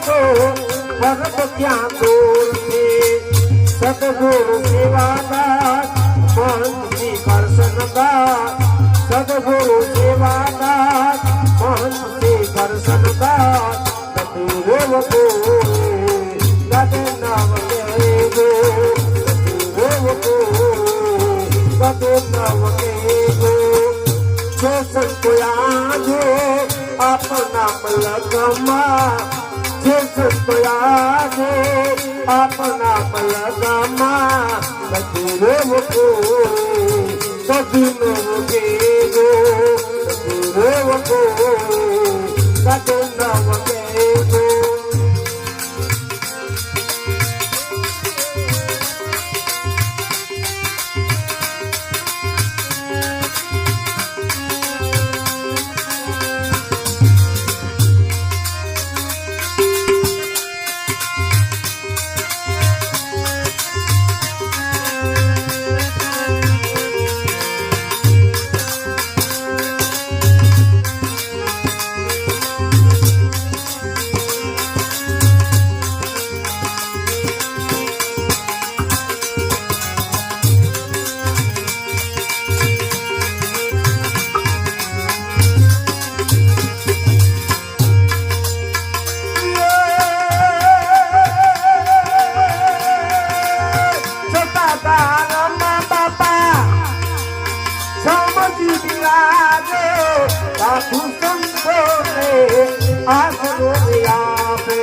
तो भगत क्या दूर थे सतगुरु सेवादार महंत जी करसनदार सतगुरु सेवादार महंत जी करसनदार कबीर को गद नाम देगो कबीर को गद नाम देगो जो संतोया जो अपना मलगमा जो संतोया जो अपना मलगमा कबीर को कबीर देगो कबीर को गद नाम देगो साधु संतों ने आसरो पे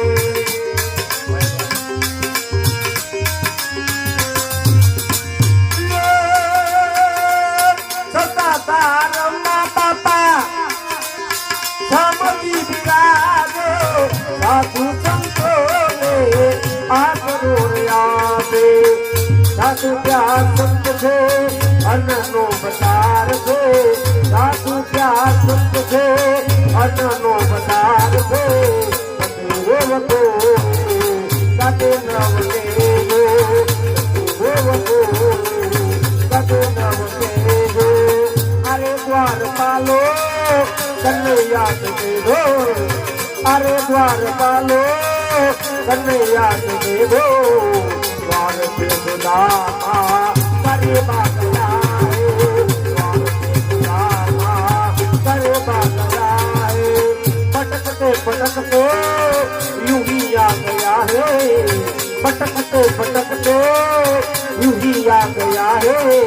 सतातार माँ पापा समझी विराजो साधु संतों ने आसरो पे साधु प्यार संत थे अननो बचार थे साधु प्यार संत थे अननो बचार थे कबीर को कद नव देगो कबीर को कद नव देगो अरे द्वार पालो कन्हैया दे दो अरे द्वार पालो कन्हैया दे दो द्वार पे सुदामा करे बागलाए द्वार पे सुदामा करे बागलाए भटकते यूं ही आ गया है भटकते यूं ही आ गया है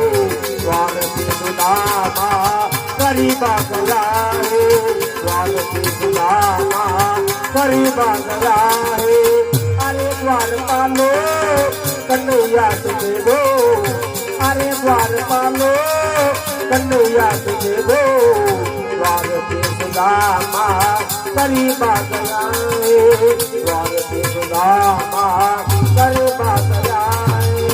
द्वार पे सुदामा करे बागलाए द्वार पे सुदामा करे बागलाए अरे द्वार पालो कन्हैया दे दो अरे द्वार पालो कन्हैया दे दो द्वार पे सुदामा करी बागलाए द्वार पे सुदामा करी बागलाए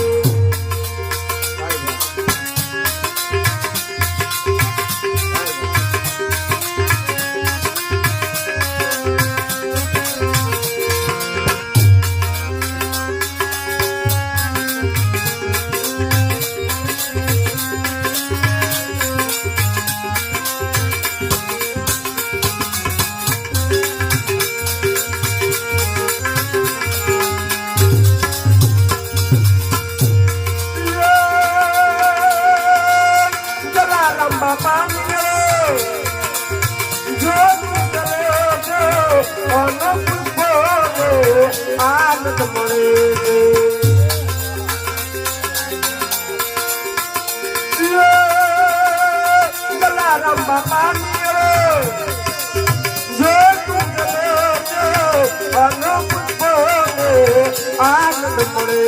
आनंद मणे बलाराम बाबा जो आनंद मणे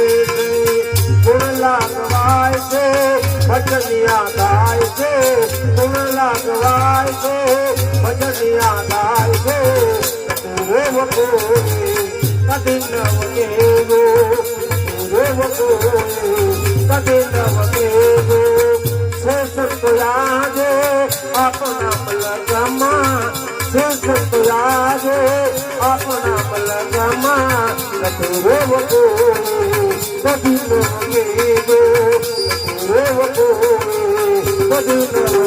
गुण लागवाय से भजनिया गाय से गुण लागवाय से भजनिया गाय से कदी नवगेगो कदी नवगेगो से संतोयाजे अपना मलगमा से संतोयाजे अपना मलगमा कदी नवगेगो कदी नव